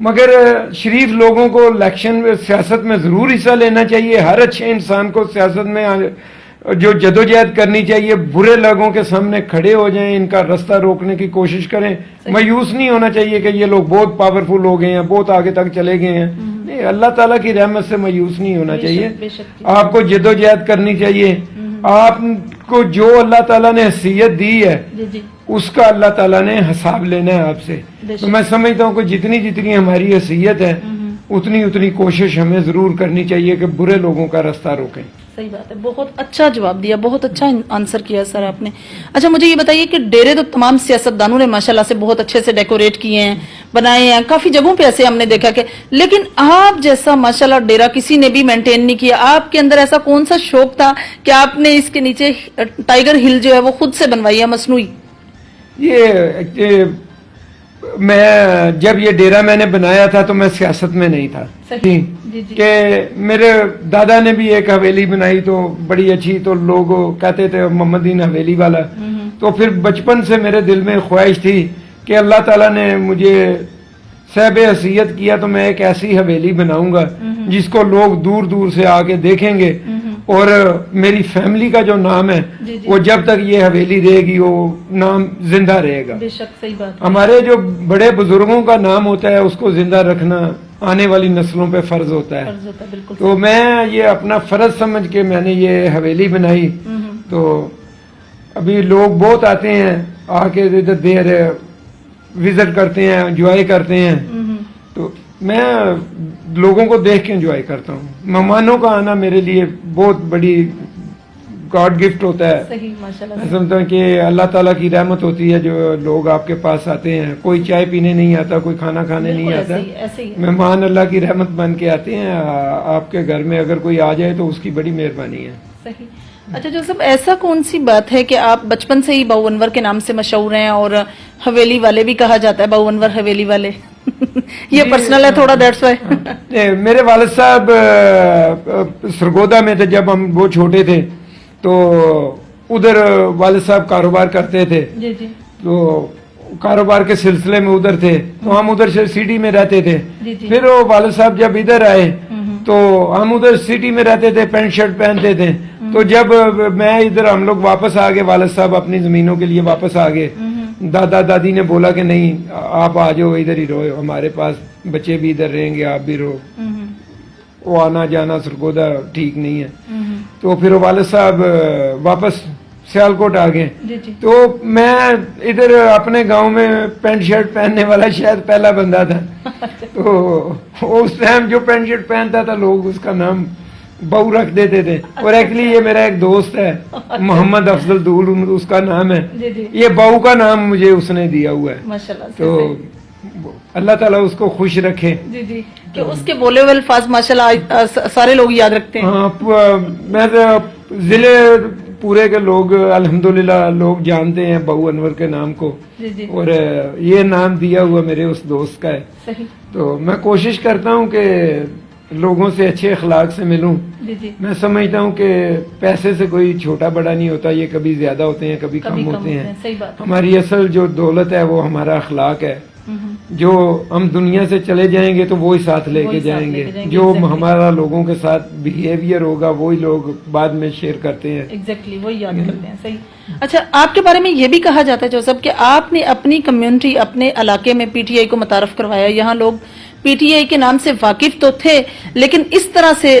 مگر شریف لوگوں کو الیکشن میں سیاست میں ضرور حصہ لینا چاہیے. ہر اچھے انسان کو سیاست میں جو جدوجہد کرنی چاہیے. برے لوگوں کے سامنے کھڑے ہو جائیں, ان کا رستہ روکنے کی کوشش کریں. مایوس نہیں ہونا چاہیے کہ یہ لوگ بہت پاورفل ہو گئے ہیں, بہت آگے تک چلے گئے ہیں. نہیں, اللہ تعالیٰ کی رحمت سے مایوس نہیں ہونا چاہیے. آپ کو جدوجہد کرنی چاہیے. آپ کو جو اللہ تعالیٰ نے حیثیت دی ہے اس کا اللہ تعالیٰ نے حساب لینا ہے آپ سے. تو میں سمجھتا ہوں کہ جتنی ہماری حیثیت ہے اتنی کوشش ہمیں ضرور کرنی چاہیے کہ برے لوگوں کا رستہ روکیں. صحیح بات ہے, بہت اچھا جواب دیا, بہت اچھا آنسر کیا سر آپ نے. اچھا مجھے یہ بتائیے کہ ڈیرے تو تمام سیاستدانوں نے ماشاءاللہ سے بہت اچھے سے ڈیکوریٹ کیے ہیں, بنائے ہیں, کافی جگہوں پہ ایسے ہم نے دیکھا کہ, لیکن آپ جیسا ماشاءاللہ ڈیرا کسی نے بھی مینٹین نہیں کیا. آپ کے اندر ایسا کون سا شوق تھا کہ آپ نے اس کے نیچے ٹائیگر ہل جو ہے وہ خود سے بنوائی ہے مصنوعی؟ یہ میں جب یہ ڈیرا میں نے بنایا تھا تو میں سیاست میں نہیں تھا. کہ میرے دادا نے بھی ایک حویلی بنائی تو بڑی اچھی, تو لوگ کہتے تھے محمدین حویلی والا. تو پھر بچپن سے میرے دل میں خواہش تھی کہ اللہ تعالیٰ نے مجھے صاحب حیثیت کیا تو میں ایک ایسی حویلی بناؤں گا جس کو لوگ دور دور سے آ کے دیکھیں گے, اور میری فیملی کا جو نام ہے وہ جب تک یہ حویلی رہے گی وہ نام زندہ رہے گا. بے شک صحیح بات. ہمارے جو بڑے بزرگوں کا نام ہوتا ہے اس کو زندہ رکھنا آنے والی نسلوں پہ فرض ہوتا ہے. تو میں یہ اپنا فرض سمجھ کے میں نے یہ حویلی بنائی. تو ابھی لوگ بہت آتے ہیں, آ کے ادھر دیر وزٹ کرتے ہیں, انجوائے کرتے ہیں. تو میں لوگوں کو دیکھ کے انجوائے کرتا ہوں. مہمانوں کا آنا میرے لیے بہت بڑی گاڈ گفٹ ہوتا ہے. میں سمجھتا ہوں کہ اللہ تعالیٰ کی رحمت ہوتی ہے جو لوگ آپ کے پاس آتے ہیں. کوئی چائے پینے نہیں آتا, کوئی کھانا کھانے نہیں آتا, مہمان اللہ کی رحمت بن کے آتے ہیں آپ کے گھر میں. اگر کوئی آ جائے تو اس کی بڑی مہربانی ہے. صحیح. اچھا جوزف, ایسا کون سی بات ہے کہ آپ بچپن سے ہی باؤ انور کے نام سے مشہور ہیں, اور حویلی والے بھی کہا جاتا ہے, باؤ انور حویلی والے؟ یہ پرسنل ہے تھوڑا, دیٹس وائی. میرے والد صاحب سرگودا میں تھے جب ہم وہ چھوٹے تھے, تو ادھر والد صاحب کاروبار کرتے تھے. تو کاروبار کے سلسلے میں ادھر تھے, تو ہم ادھر سٹی میں رہتے تھے. پھر وہ والد صاحب جب ادھر آئے تو ہم ادھر سٹی میں رہتے تھے, پینٹ شرٹ پہنتے تھے. تو جب میں ادھر, ہم لوگ واپس آ گئے, والد صاحب اپنی زمینوں کے لیے واپس آ گئے. دادا دادی نے بولا کہ نہیں آپ آ جاؤ, ادھر ہی رہو ہمارے پاس, بچے بھی ادھر رہیں گے, آپ بھی رہو. وہ آنا جانا سرگودا ٹھیک نہیں ہے. تو پھر والد صاحب واپس سیالکوٹ آ گئے. تو میں ادھر اپنے گاؤں میں پینٹ شرٹ پہننے والا شاید پہلا بندہ تھا. تو اس ٹائم جو پینٹ شرٹ پہنتا تھا لوگ اس کا نام بہو رکھ دیتے تھے. اور ایکچولی یہ میرا ایک دوست ہے محمد افضل دول, اس کا نام ہے. یہ بہو کا نام مجھے اس نے دیا ہوا ہے. تو اللہ تعالیٰ اس کو خوش رکھے. کہ اس کے بولے ہوئے الفاظ ماشاءاللہ سارے لوگ یاد رکھتے ہیں. ہاں, میں ضلع پورے کے لوگ الحمدللہ لوگ جانتے ہیں بہو انور کے نام کو. اور یہ نام دیا ہوا میرے اس دوست کا ہے. تو میں کوشش کرتا ہوں کہ لوگوں سے اچھے اخلاق سے ملوں. میں سمجھتا ہوں کہ پیسے سے کوئی چھوٹا بڑا نہیں ہوتا, یہ کبھی زیادہ ہوتے ہیں کبھی کم ہوتے ہیں. ہماری اصل جو دولت ہے وہ ہمارا اخلاق ہے. جو ہم دنیا سے چلے جائیں گے تو وہی ساتھ لے کے جائیں گے. جو ہمارا لوگوں کے ساتھ بیہیویئر ہوگا وہی لوگ بعد میں شیئر کرتے ہیں. ایگزیکٹلی وہی یاد کرتے ہیں. صحیح. اچھا, آپ کے بارے میں یہ بھی کہا جاتا ہے جوزف کہ آپ نے اپنی کمیونٹی, اپنے علاقے میں پی ٹی آئی کو متعارف کروایا. یہاں لوگ پی ٹی آئی کے نام سے واقف تو تھے لیکن اس طرح سے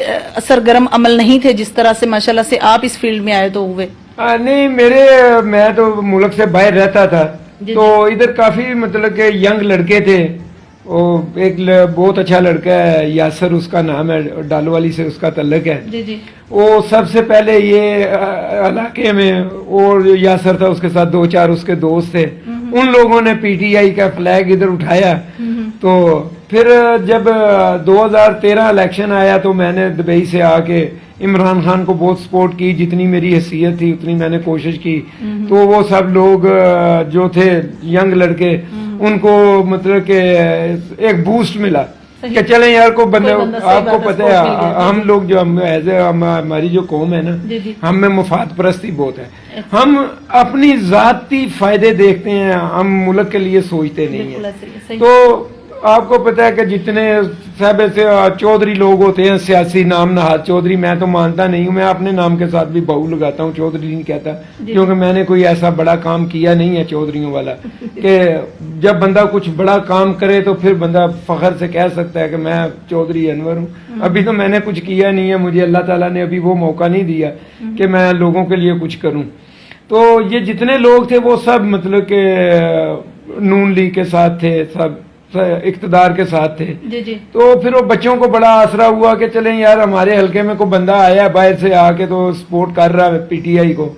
سرگرم عمل نہیں تھے جس طرح سے ماشاءاللہ سے آپ اس فیلڈ میں آئے تو ہوئے. نہیں, میں تو ملک سے باہر رہتا تھا. تو ادھر کافی مطلب کہ ینگ لڑکے تھے. وہ ایک بہت اچھا لڑکا ہے یاسر, اس کا نام ہے, ڈالو والی سے اس کا تعلق ہے. وہ سب سے پہلے یہ علاقے میں, اور یاسر تھا, اس کے ساتھ 2-4 اس کے دوست تھے. ان لوگوں نے پی ٹی آئی کا فلیگ ادھر اٹھایا. تو پھر جب 2013 الیکشن آیا تو میں نے دبئی سے آ کے عمران خان کو بہت سپورٹ کی. جتنی میری حیثیت تھی اتنی میں نے کوشش کی. تو وہ سب لوگ جو تھے ینگ لڑکے, ان کو مطلب کہ ایک بوسٹ ملا کہ چلیں یار کو بندے, آپ کو پتہ ہے ہم لوگ جو ہماری جو قوم ہے نا, ہم میں مفاد پرستی بہت ہے. ہم اپنی ذاتی فائدے دیکھتے ہیں, ہم ملک کے لیے سوچتے نہیں ہیں. تو آپ کو پتا ہے کہ جتنے صاحب سے چودھری لوگ ہوتے ہیں سیاسی نام نہاد چودھری، میں تو مانتا نہیں ہوں، میں اپنے نام کے ساتھ بھی بہو لگاتا ہوں، چودھری نہیں کہتا، کیونکہ میں نے کوئی ایسا بڑا کام کیا نہیں ہے چودھریوں والا کہ جب بندہ کچھ بڑا کام کرے تو پھر بندہ فخر سے کہہ سکتا ہے کہ میں چودھری انور ہوں. ابھی تو میں نے کچھ کیا نہیں ہے، مجھے اللہ تعالیٰ نے ابھی وہ موقع نہیں دیا کہ میں لوگوں کے لیے کچھ کروں. تو یہ جتنے لوگ تھے وہ سب مطلب کہ نون لیگ کے ساتھ تھے، سب اقتدار کے ساتھ تھے. تو پھر وہ بچوں کو بڑا آسرا ہوا کہ چلیں یار ہمارے حلقے میں کوئی بندہ آیا باہر سے آ کے تو سپورٹ کر رہا ہے پی ٹی آئی کو.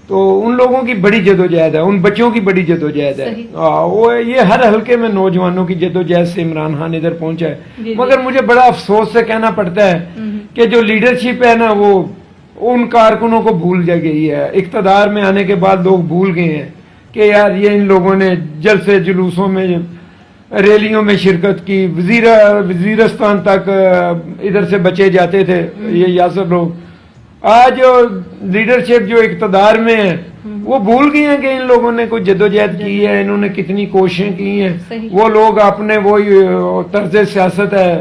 تو ان لوگوں کی بڑی جدوجہد ہے، ان بچوں کی بڑی جدوجہد ہے. وہ یہ ہر حلقے میں نوجوانوں کی جدوجہد سے عمران خان ادھر پہنچا ہے. مگر مجھے بڑا افسوس سے کہنا پڑتا ہے کہ جو لیڈرشپ ہے نا وہ ان کارکنوں کو بھول جا گئی ہے. اقتدار میں آنے کے بعد لوگ بھول گئے ہیں کہ یار یہ ان لوگوں نے جلسے جلوسوں میں ریلیوں میں شرکت کی، وزیرستان تک ادھر سے بچے جاتے تھے یہ یاسر لوگ. آج جو لیڈرشپ جو اقتدار میں ہے وہ بھول گئے ہیں کہ ان لوگوں نے کوئی جدوجہد کی ہے، انہوں نے کتنی کوششیں کی ہیں. وہ لوگ اپنے وہی طرز سیاست ہے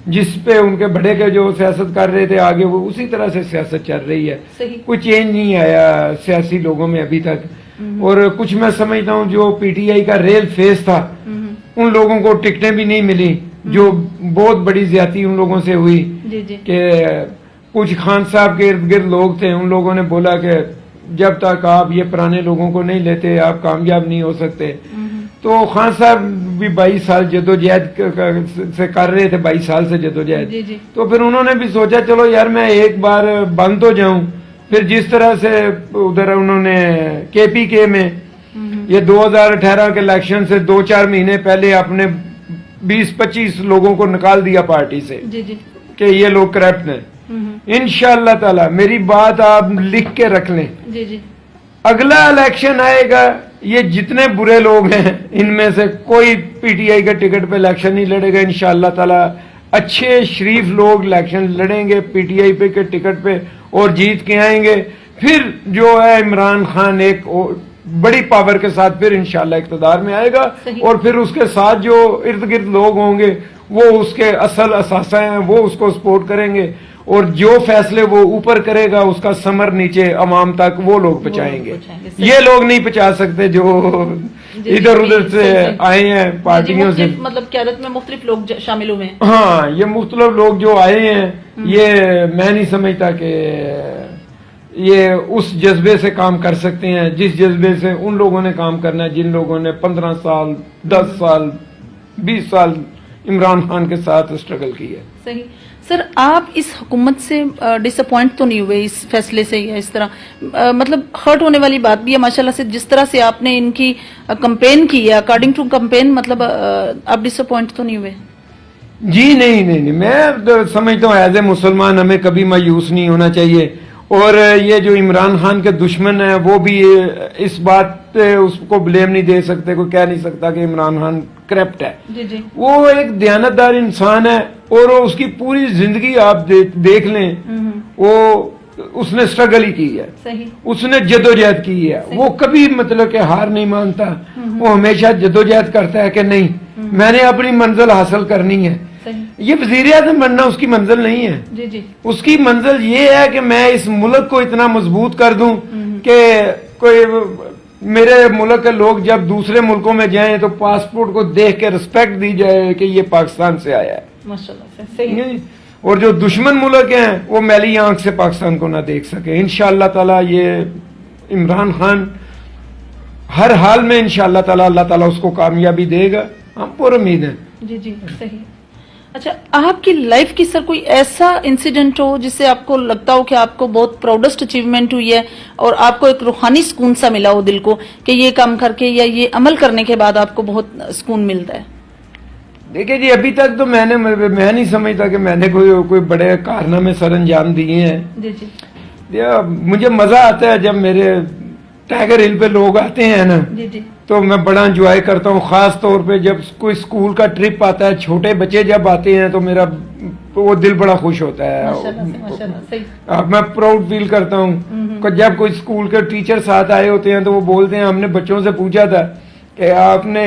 جس پہ ان کے بڑے کے جو سیاست کر رہے تھے آگے وہ اسی طرح سے سیاست چل رہی ہے. کوئی چینج نہیں آیا سیاسی لوگوں میں ابھی تک. اور کچھ میں سمجھتا ہوں جو پی ٹی آئی کا ریل فیس تھا ان لوگوں کو ٹکٹیں بھی نہیں ملی، جو بہت بڑی زیادتی ان لوگوں سے ہوئی کہ کچھ خان صاحب کے ارد گرد لوگ تھے، ان لوگوں نے بولا کہ جب تک آپ یہ پرانے لوگوں کو نہیں لیتے آپ کامیاب نہیں ہو سکتے. تو خان صاحب بھی 22 سال جدوجہد سے کر رہے تھے، 22 سال سے جدوجہد. تو پھر انہوں نے بھی سوچا چلو یار میں ایک بار بند ہو جاؤں. پھر جس طرح سے ادھر انہوں نے کے پی کے میں یہ 2018 کے الیکشن سے 2-4 مہینے پہلے اپنے 20-25 لوگوں کو نکال دیا پارٹی سے کہ یہ لوگ کرپٹ ہیں. انشاءاللہ تعالی میری بات آپ لکھ کے رکھ لیں، اگلا الیکشن آئے گا یہ جتنے برے لوگ ہیں ان میں سے کوئی پی ٹی آئی کے ٹکٹ پہ الیکشن نہیں لڑے گا. انشاءاللہ تعالی اچھے شریف لوگ الیکشن لڑیں گے پی ٹی آئی پہ کے ٹکٹ پہ اور جیت کے آئیں گے. پھر جو ہے عمران خان ایک بڑی پاور کے ساتھ پھر انشاءاللہ اقتدار میں آئے گا. اور پھر اس کے ساتھ جو ارد گرد لوگ ہوں گے وہ اس کے اصل اثاثہ ہیں، وہ اس کو سپورٹ کریں گے اور جو فیصلے وہ اوپر کرے گا اس کا ثمر نیچے عوام تک وہ لوگ پہنچائیں گے. یہ لوگ نہیں پہنچا سکتے جو ادھر ادھر سے آئے ہیں پارٹیوں سے، مطلب قیادت میں مختلف لوگ شامل ہوئے ہیں. ہاں یہ مختلف لوگ جو آئے ہیں یہ میں نہیں سمجھتا کہ یہ اس جذبے سے کام کر سکتے ہیں جس جذبے سے ان لوگوں نے کام کرنا ہے جن لوگوں نے 15 سال 10 سال 20 سال عمران خان کے ساتھ اسٹرگل کی ہے. صحیح. سر آپ اس حکومت سے ڈس اپوائنٹ تو نہیں ہوئے اس فیصلے سے یا اس طرح مطلب ہرٹ ہونے والی بات بھی ہے ماشاءاللہ سے جس طرح سے آپ نے ان کی کمپین کی ہے اکارڈنگ ٹو کمپین، مطلب آپ ڈس اپوائنٹ تو نہیں ہوئے؟ جی نہیں میں سمجھتا ہوں ایز اے مسلمان ہمیں کبھی مایوس نہیں ہونا چاہیے. اور یہ جو عمران خان کے دشمن ہیں وہ بھی اس بات پہ اس کو بلیم نہیں دے سکتے، کوئی کہہ نہیں سکتا کہ عمران خان کرپٹ ہے. وہ ایک دیانتدار انسان ہے اور اس کی پوری زندگی آپ دیکھ لیں وہ اس نے اسٹرگل ہی کی ہے، اس نے جدوجہد کی ہے. وہ کبھی مطلب کہ ہار نہیں مانتا، وہ ہمیشہ جدوجہد کرتا ہے کہ نہیں میں نے اپنی منزل حاصل کرنی ہے. یہ وزیر اعظم بننا اس کی منزل نہیں ہے. اس کی منزل یہ ہے کہ میں اس ملک کو اتنا مضبوط کر دوں کہ کوئی میرے ملک کے لوگ جب دوسرے ملکوں میں جائیں تو پاسپورٹ کو دیکھ کے رسپیکٹ دی جائے کہ یہ پاکستان سے آیا ہے. اور جو دشمن ملک ہیں وہ میلی آنکھ سے پاکستان کو نہ دیکھ سکے. انشاءاللہ تعالی یہ عمران خان ہر حال میں انشاءاللہ تعالی اللہ تعالی اس کو کامیابی دے گا، ہم پر امید ہیں. جی صحیح. اچھا آپ کی لائف کی سر کوئی ایسا انسیڈنٹ ہو جس سے آپ کو لگتا ہو کہ آپ کو بہت پراؤڈسٹ اچیومنٹ ہوئی ہے اور آپ کو ایک روحانی سکون سا ملا ہو دل کو کہ یہ کام کر کے یا یہ عمل کرنے کے بعد آپ کو بہت سکون ملتا ہے؟ دیکھیں جی ابھی تک تو میں نہیں سمجھتا کہ میں نے کوئی بڑے کارنامے سر انجام دیے ہیں. مجھے مزہ آتا ہے جب میرے ٹائیگر ہل پہ لوگ آتے ہیں نا تو میں بڑا انجوائے کرتا ہوں، خاص طور پہ جب کوئی سکول کا ٹرپ آتا ہے، چھوٹے بچے جب آتے ہیں تو میرا وہ دل بڑا خوش ہوتا ہے. میں پراؤڈ فیل کرتا ہوں جب کوئی سکول کے ٹیچر ساتھ آئے ہوتے ہیں تو وہ بولتے ہیں ہم نے بچوں سے پوچھا تھا کہ آپ نے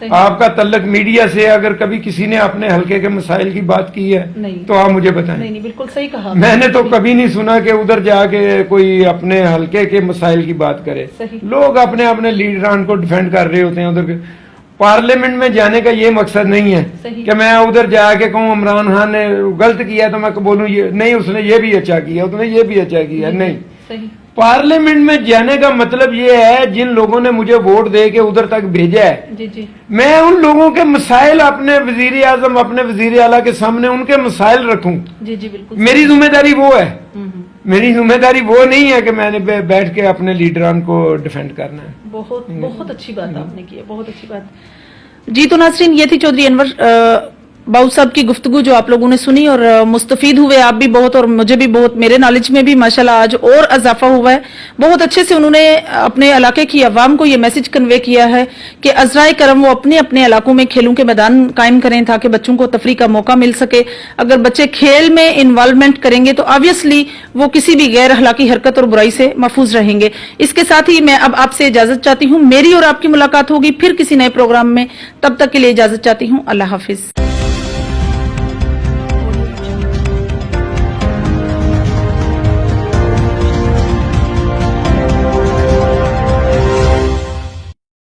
صحیح. آپ کا تعلق میڈیا سے، اگر کبھی کسی نے اپنے حلقے کے مسائل کی بات کی ہے نہیں. تو آپ مجھے بتائیں. نہیں بالکل صحیح کہا. میں نے تو کبھی نہیں سنا کہ ادھر جا کے کوئی اپنے حلقے کے مسائل کی بات کرے. صحیح. لوگ اپنے اپنے لیڈران کو ڈیفینڈ کر رہے ہوتے ہیں ادھر کے. پارلیمنٹ میں جانے کا یہ مقصد نہیں ہے صحیح. کہ میں ادھر جا کے کہوں عمران خان نے غلط کیا تو میں بولوں یہ نہیں، اس نے یہ بھی اچھا کیا، اس نے یہ بھی اچھا کیا. نہیں، صحیح. پارلیمنٹ میں جانے کا مطلب یہ ہے جن لوگوں نے مجھے ووٹ دے کے ادھر تک بھیجا ہے، جی جی میں ان لوگوں کے مسائل اپنے وزیر اعظم، اپنے وزیر اعلیٰ کے سامنے ان کے مسائل رکھوں. جی جی بالکل. میری ذمہ داری وہ ہے. ہم. میری ذمہ داری وہ نہیں ہے کہ میں نے بیٹھ کے اپنے لیڈران کو ڈیفینڈ کرنا ہے. بہت بہت اچھی بات آپ نے کی ہے، بہت اچھی بات. جی تو ناظرین، یہ تھی چودھری انور باؤ صاحب کی گفتگو جو آپ لوگوں نے سنی اور مستفید ہوئے آپ بھی بہت اور مجھے بھی بہت، میرے نالج میں بھی ماشاءاللہ آج اور اضافہ ہوا ہے. بہت اچھے سے انہوں نے اپنے علاقے کی عوام کو یہ میسج کنوے کیا ہے کہ عذرائے کرم وہ اپنے اپنے علاقوں میں کھیلوں کے میدان قائم کریں تاکہ بچوں کو تفریح کا موقع مل سکے. اگر بچے کھیل میں انوالومنٹ کریں گے تو آبویسلی وہ کسی بھی غیر اخلاقی حرکت اور برائی سے محفوظ رہیں گے. اس کے ساتھ ہی میں اب آپ سے اجازت چاہتی ہوں. میری اور آپ کی ملاقات ہوگی پھر کسی نئے پروگرام میں. تب تک کے لیے اجازت چاہتی ہوں. اللہ حافظ.